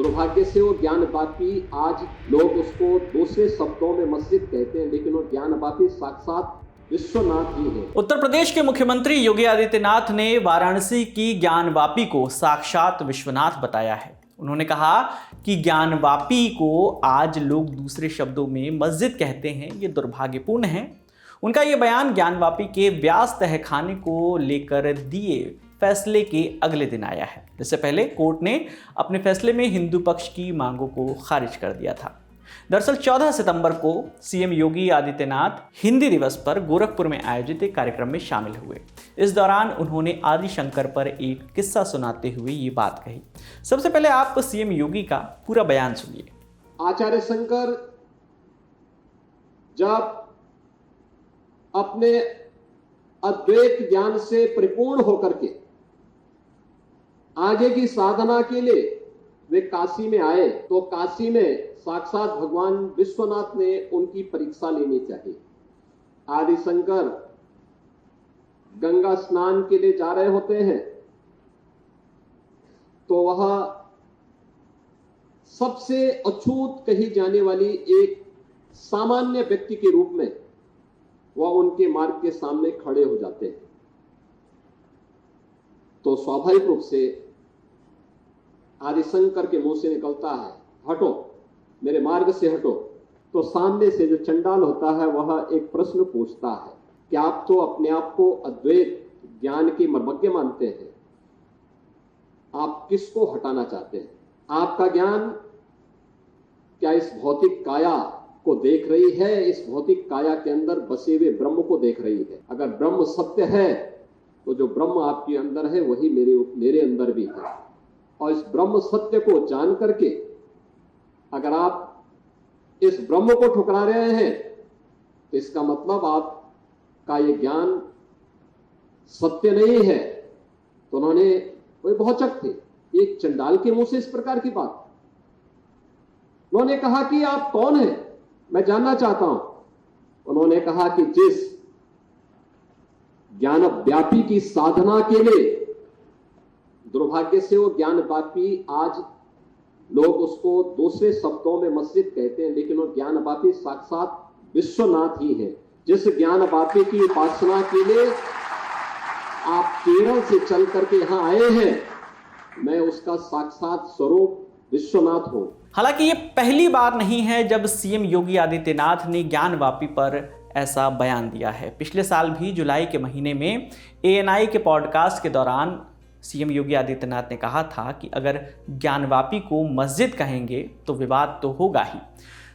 दुर्भाग्य से वो ज्ञानवापी, आज लोग उसको दूसरे शब्दों में मस्जिद कहते हैं, लेकिन वो ज्ञानवापी साक्षात विश्वनाथ ही है। उत्तर प्रदेश के मुख्यमंत्री योगी आदित्यनाथ ने वाराणसी की ज्ञानवापी को साक्षात विश्वनाथ बताया है। उन्होंने कहा कि ज्ञानवापी को आज लोग दूसरे शब्दों में मस्जिद कहते हैं, ये दुर्भाग्यपूर्ण है। उनका ये बयान ज्ञानवापी के व्यास तहखाने को लेकर दिए फैसले के अगले दिन आया है। इससे पहले कोर्ट ने अपने फैसले में हिंदू पक्ष की मांगों को खारिज कर दिया था। दरअसल 14 सितंबर को सीएम योगी आदित्यनाथ हिंदी दिवस पर गोरखपुर में आयोजित एक कार्यक्रम में शामिल हुए। इस दौरान उन्होंने आदि शंकर पर एक किस्सा सुनाते हुए ये बात कही। सबसे पहले आप सीएम योगी का पूरा बयान सुनिए। आचार्य शंकर जब अपने अद्वैत ज्ञान से परिपूर्ण होकर के आगे की साधना के लिए वे काशी में आए, तो काशी में साक्षात भगवान विश्वनाथ ने उनकी परीक्षा लेनी चाहिए। आदि शंकर गंगा स्नान के लिए जा रहे होते हैं, तो वह सबसे अछूत कही जाने वाली एक सामान्य व्यक्ति के रूप में वह उनके मार्ग के सामने खड़े हो जाते हैं। तो स्वाभाविक रूप से आदिशंकर के मुंह से निकलता है, हटो, मेरे मार्ग से हटो। तो सामने से जो चंडाल होता है वह एक प्रश्न पूछता है कि आप तो अपने आप को अद्वैत ज्ञान के मर्मज्ञ मानते हैं, आप किसको हटाना चाहते हैं? आपका ज्ञान क्या इस भौतिक काया को देख रही है, इस भौतिक काया के अंदर बसे हुए ब्रह्म को देख रही है? अगर ब्रह्म सत्य है तो जो ब्रह्म आपके अंदर है वही मेरे अंदर भी है। और इस ब्रह्म सत्य को जान करके अगर आप इस ब्रह्म को ठुकरा रहे हैं तो इसका मतलब आपका ये ज्ञान सत्य नहीं है। तो उन्होंने, वे भौचक थे, एक चंडाल के मुंह से इस प्रकार की बात। उन्होंने कहा कि आप कौन हैं, मैं जानना चाहता हूं। उन्होंने कहा कि जिस ज्ञान व्यापी की साधना के लिए, दुर्भाग्य से वो ज्ञानवापी, आज लोग उसको दूसरे शब्दों में मस्जिद कहते हैं, लेकिन वो ज्ञानवापी साक्षात विश्वनाथ ही है। जिस ज्ञानवापी की उपासना के लिए आप केरल से चल करके यहां आए हैं, मैं उसका साक्षात स्वरूप विश्वनाथ हूं। हालांकि ये पहली बार नहीं है जब सीएम योगी आदित्यनाथ ने ज्ञानवापी पर ऐसा बयान दिया है। पिछले साल भी जुलाई के महीने में ANI के पॉडकास्ट के दौरान सीएम योगी आदित्यनाथ ने कहा था कि अगर ज्ञानवापी को मस्जिद कहेंगे तो विवाद तो होगा ही।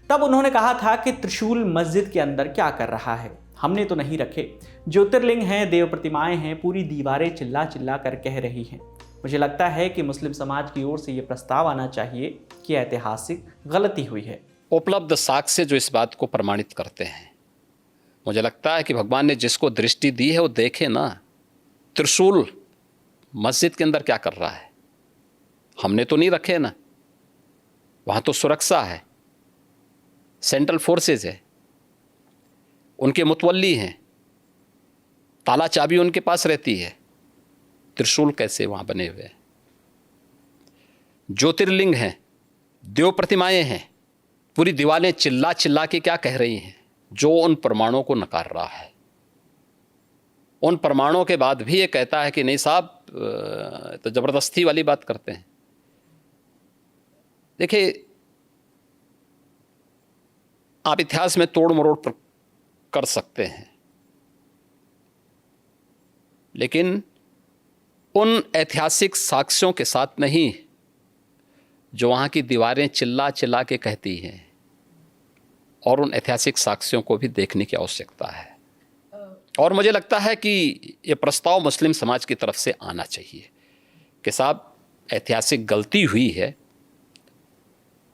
तब उन्होंने कहा था कि त्रिशूल मस्जिद के अंदर क्या कर रहा है, हमने तो नहीं रखे, ज्योतिर्लिंग हैं, देव प्रतिमाएं हैं, पूरी दीवारें चिल्ला चिल्ला कर कह रही हैं। मुझे लगता है कि मुस्लिम समाज की ओर से ये प्रस्ताव आना चाहिए कि ऐतिहासिक गलती हुई है। उपलब्ध साक्ष्य जो इस बात को प्रमाणित करते हैं, मुझे लगता है कि भगवान ने जिसको दृष्टि दी है वो देखे ना। त्रिशूल मस्जिद के अंदर क्या कर रहा है? हमने तो नहीं रखे ना, वहाँ तो सुरक्षा है, सेंट्रल फोर्सेस है, उनके मुतवल्ली हैं, ताला चाबी उनके पास रहती है। त्रिशूल कैसे वहाँ बने हुए हैं? ज्योतिर्लिंग हैं, देव प्रतिमाएं हैं, पूरी दीवारें चिल्ला चिल्ला के क्या कह रही हैं? जो उन प्रमाणों को नकार रहा है। उन प्रमाणों के बाद भी ये कहता है कि नहीं साहब, तो जबरदस्ती वाली बात करते हैं। देखिए, आप इतिहास में तोड़ मरोड़ कर सकते हैं, लेकिन उन ऐतिहासिक साक्ष्यों के साथ नहीं जो वहाँ की दीवारें चिल्ला चिल्ला के कहती हैं। और उन ऐतिहासिक साक्ष्यों को भी देखने की आवश्यकता है। और मुझे लगता है कि ये प्रस्ताव मुस्लिम समाज की तरफ से आना चाहिए कि साहब, ऐतिहासिक गलती हुई है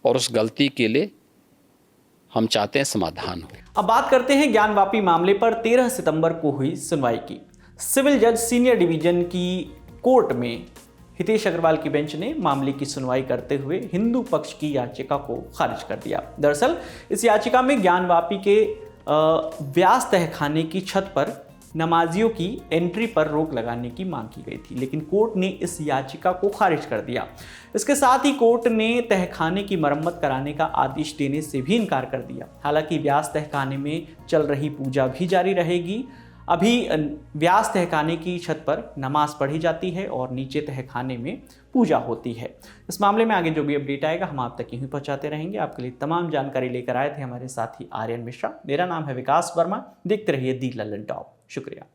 और उस गलती के लिए हम चाहते हैं समाधान हो। अब बात करते हैं ज्ञानवापी मामले पर 13 सितंबर को हुई सुनवाई की। सिविल जज सीनियर डिवीजन की कोर्ट में हितेश अग्रवाल की बेंच ने मामले की सुनवाई करते हुए हिंदू पक्ष की याचिका को खारिज कर दिया। दरअसल इस याचिका में ज्ञानवापी के व्यास तहखाने की छत पर नमाजियों की एंट्री पर रोक लगाने की मांग की गई थी, लेकिन कोर्ट ने इस याचिका को खारिज कर दिया। इसके साथ ही कोर्ट ने तहखाने की मरम्मत कराने का आदेश देने से भी इनकार कर दिया। हालांकि व्यास तहखाने में चल रही पूजा भी जारी रहेगी। अभी व्यास तहखाने की छत पर नमाज पढ़ी जाती है और नीचे तहखाने में पूजा होती है। इस मामले में आगे जो भी अपडेट आएगा हम आप तक यूं ही पहुंचाते रहेंगे। आपके लिए तमाम जानकारी लेकर आए थे हमारे साथी आर्यन मिश्रा। मेरा नाम है विकास वर्मा। देखते रहिए दी लल्लन टॉप। शुक्रिया।